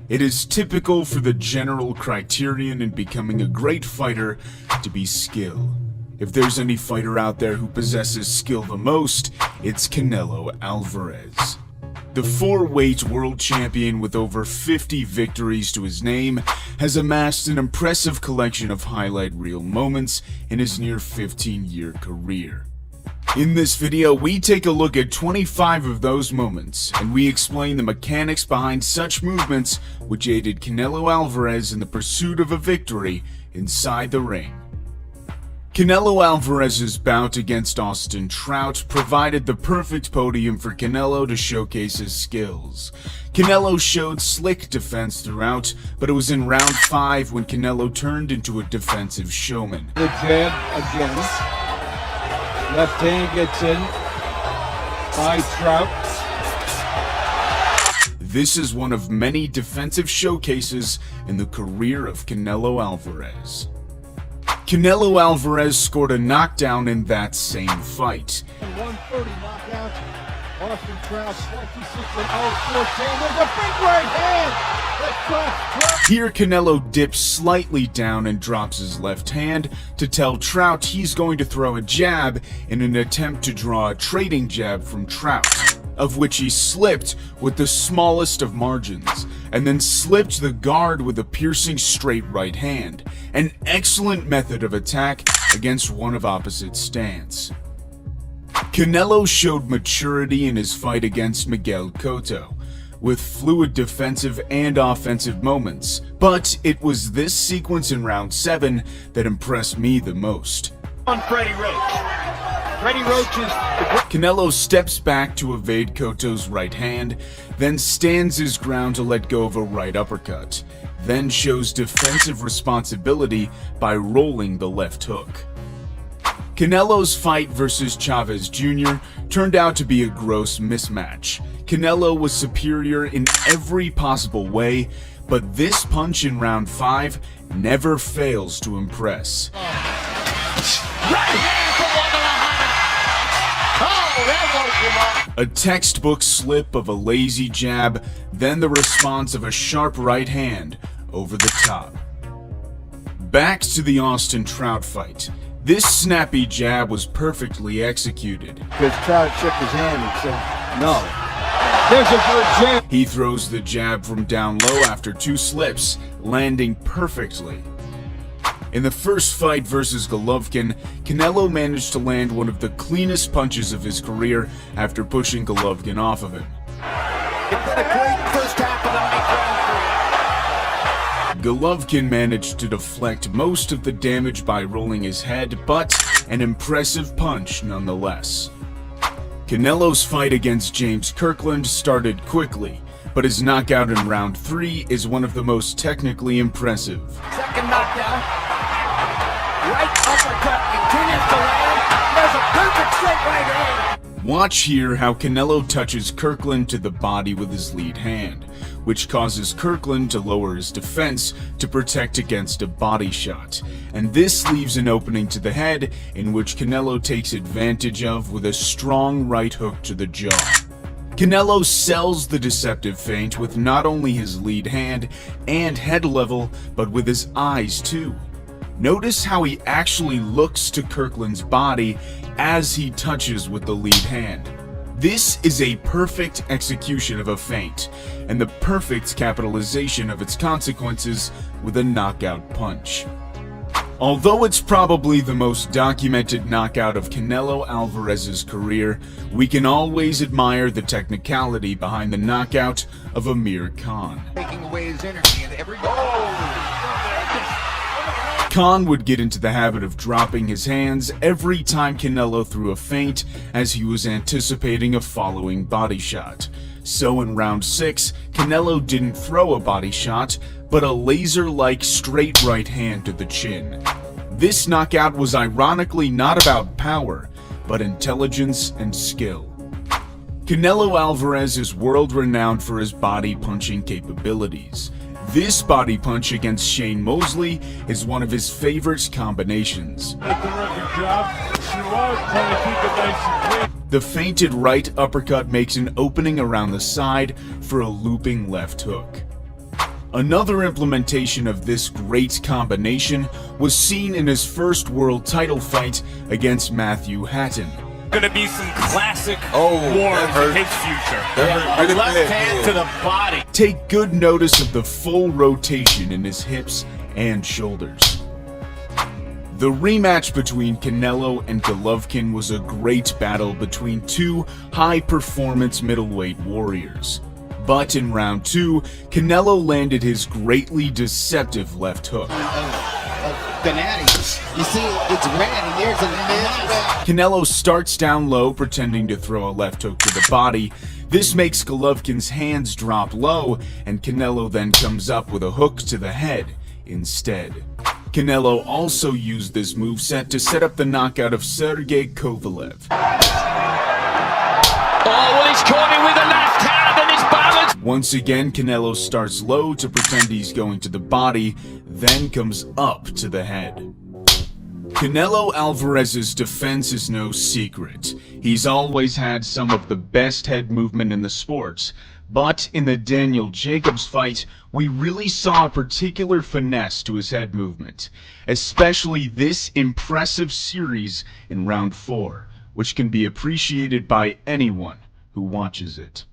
It is typical for the general criterion in becoming a great fighter to be skill. If there's any fighter out there who possesses skill the most, it's Canelo Alvarez. The four-weight world champion with over 50 victories to his name has amassed an impressive collection of highlight reel moments in his near 15-year career. In this video, we take a look at 25 of those moments, and we explain the mechanics behind such movements which aided Canelo Alvarez in the pursuit of a victory inside the ring. Canelo Alvarez's bout against Austin Trout provided the perfect podium for Canelo to showcase his skills. Canelo showed slick defense throughout, but it was in round 5 when Canelo turned into a defensive showman. The jab again. Left hand gets in by Trout. This is one of many defensive showcases in the career of Canelo Alvarez. Canelo Alvarez scored a knockdown in that same fight. 130 knockout. Austin Trout 26-0-14 with a big right hand. Here Canelo dips slightly down and drops his left hand to tell Trout he's going to throw a jab in an attempt to draw a trading jab from Trout, of which he slipped with the smallest of margins, and then slipped the guard with a piercing straight right hand, an excellent method of attack against one of opposite stance. Canelo showed maturity in his fight against Miguel Cotto, with fluid defensive and offensive moments, but it was this sequence in round 7 that impressed me the most. On Freddie Roach. Freddie Roach is... Canelo steps back to evade Cotto's right hand, then stands his ground to let go of a right uppercut, then shows defensive responsibility by rolling the left hook. Canelo's fight versus Chavez Jr. turned out to be a gross mismatch. Canelo was superior in every possible way, but this punch in round 5 never fails to impress. A textbook slip of a lazy jab, then the response of a sharp right hand over the top. Back to the Austin Trout fight. This snappy jab was perfectly executed. Because Trout shook his hand and said, no. There's a good jab. He throws the jab from down low after 2 slips, landing perfectly. In the first fight versus Golovkin, Canelo managed to land one of the cleanest punches of his career after pushing Golovkin off of him. It's been a great first half of the night. Golovkin managed to deflect most of the damage by rolling his head, but an impressive punch nonetheless. Canelo's fight against James Kirkland started quickly, but his knockout in round 3 is one of the most technically impressive. Second knockdown. Right uppercut continues to land. There's a perfect straight right hand. Watch here how Canelo touches Kirkland to the body with his lead hand, which causes Kirkland to lower his defense to protect against a body shot, and this leaves an opening to the head in which Canelo takes advantage of with a strong right hook to the jaw. Canelo sells the deceptive feint with not only his lead hand and head level, but with his eyes too. Notice how he actually looks to Kirkland's body as he touches with the lead hand. This is a perfect execution of a feint, and the perfect capitalization of its consequences with a knockout punch. Although it's probably the most documented knockout of Canelo Alvarez's career, we can always admire the technicality behind the knockout of Amir Khan. Taking away his energy and every... Khan would get into the habit of dropping his hands every time Canelo threw a feint as he was anticipating a following body shot. So in round 6, Canelo didn't throw a body shot, but a laser-like straight right hand to the chin. This knockout was ironically not about power, but intelligence and skill. Canelo Alvarez is world-renowned for his body-punching capabilities. This body punch against Shane Mosley is one of his favorite combinations. The feinted right uppercut makes an opening around the side for a looping left hook. Another implementation of this great combination was seen in his first world title fight against Matthew Hatton. Gonna be some classic wars in his future. A left hand to the body. Take good notice of the full rotation in his hips and shoulders. The rematch between Canelo and Golovkin was a great battle between two high-performance middleweight warriors. But in round 2, Canelo landed his greatly deceptive left hook. You see, it's red, and there's a nice. Canelo starts down low, pretending to throw a left hook to the body. This makes Golovkin's hands drop low, and Canelo then comes up with a hook to the head instead. Canelo also used this moveset to set up the knockout of Sergey Kovalev. Oh, well, he's caught him with a left hand and his balance. Once again, Canelo starts low to pretend he's going to the body, then comes up to the head. Canelo Alvarez's defense is no secret. He's always had some of the best head movement in the sports, but in the Daniel Jacobs fight, we really saw a particular finesse to his head movement, especially this impressive series in round 4, which can be appreciated by anyone who watches it.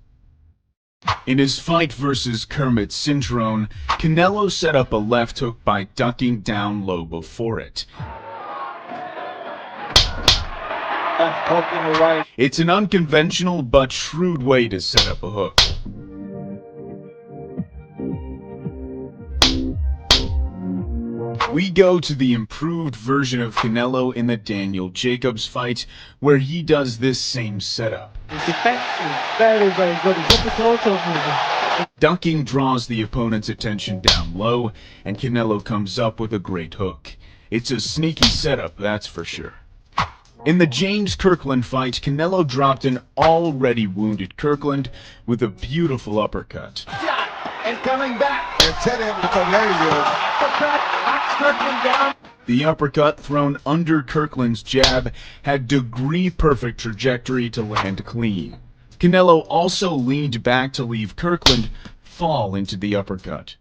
In his fight versus Kermit Cintron, Canelo set up a left hook by ducking down low before it. It's an unconventional but shrewd way to set up a hook. We go to the improved version of Canelo in the Daniel Jacobs fight, where he does this same setup. His defense is very, very good. His hook is also moving. Ducking draws the opponent's attention down low, and Canelo comes up with a great hook. It's a sneaky setup, that's for sure. In the James Kirkland fight, Canelo dropped an already wounded Kirkland with a beautiful uppercut. And coming back. The uppercut thrown under Kirkland's jab had degree-perfect trajectory to land clean. Canelo also leaned back to leave Kirkland fall into the uppercut.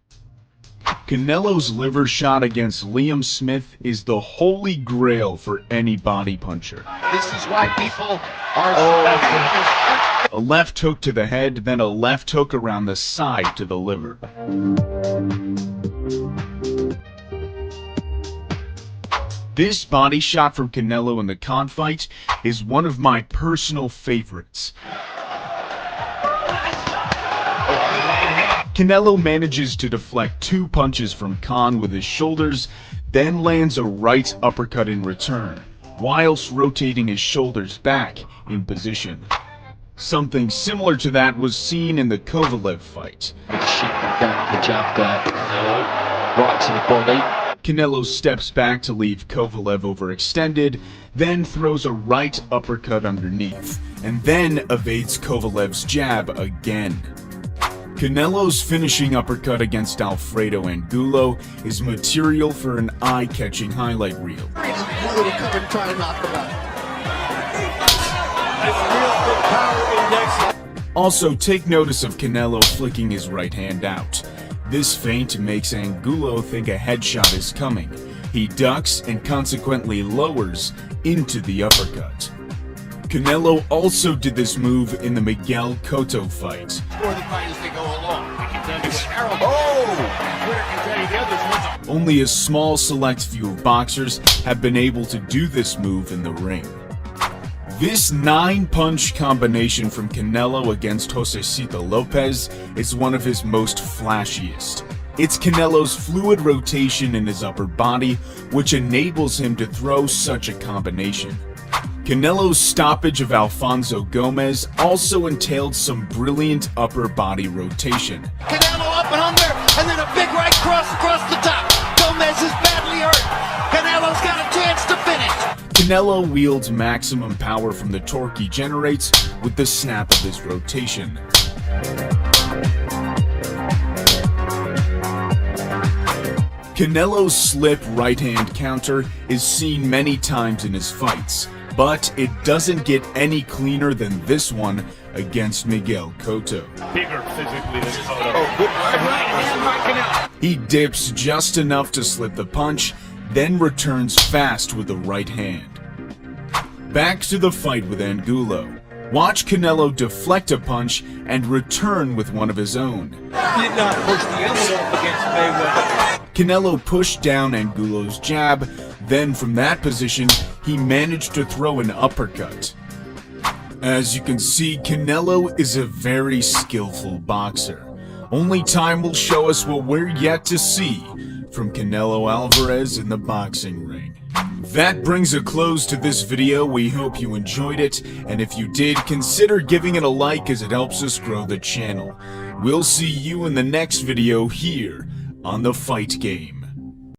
Canelo's liver shot against Liam Smith is the holy grail for any body puncher. This is why people are A left hook to the head, then a left hook around the side to the liver. This body shot from Canelo in the Khan fight is one of my personal favorites. Canelo manages to deflect 2 punches from Khan with his shoulders, then lands a right uppercut in return, whilst rotating his shoulders back in position. Something similar to that was seen in the Kovalev fight. the jab there. Right to the body. Canelo steps back to leave Kovalev overextended, then throws a right uppercut underneath, and then evades Kovalev's jab again. Canelo's finishing uppercut against Alfredo Angulo is material for an eye-catching highlight reel. Also, take notice of Canelo flicking his right hand out. This feint makes Angulo think a headshot is coming. He ducks and consequently lowers into the uppercut. Canelo also did this move in the Miguel Cotto fight. For the fight as they go along. Only a small select few of boxers have been able to do this move in the ring. This 9-punch combination from Canelo against Josecito Lopez is one of his most flashiest. It's Canelo's fluid rotation in his upper body which enables him to throw such a combination. Canelo's stoppage of Alfonso Gomez also entailed some brilliant upper body rotation. Canelo up and under, and then a big right cross across the top. Gomez is badly hurt. Canelo's got a chance to finish. Canelo wields maximum power from the torque he generates with the snap of his rotation. Canelo's slip right-hand counter is seen many times in his fights, but it doesn't get any cleaner than this one against Miguel Cotto. Bigger physically than Cotto. Oh, good right hand by Canelo. He dips just enough to slip the punch, then returns fast with the right hand. Back to the fight with Angulo. Watch Canelo deflect a punch and return with one of his own. Did not push the envelope against Mayweather. Canelo pushed down Angulo's jab, then from that position, he managed to throw an uppercut. As you can see, Canelo is a very skillful boxer. Only time will show us what we're yet to see from Canelo Alvarez in the boxing ring. That brings a close to this video. We hope you enjoyed it, and if you did, consider giving it a like as it helps us grow the channel. We'll see you in the next video here on The Fight Game.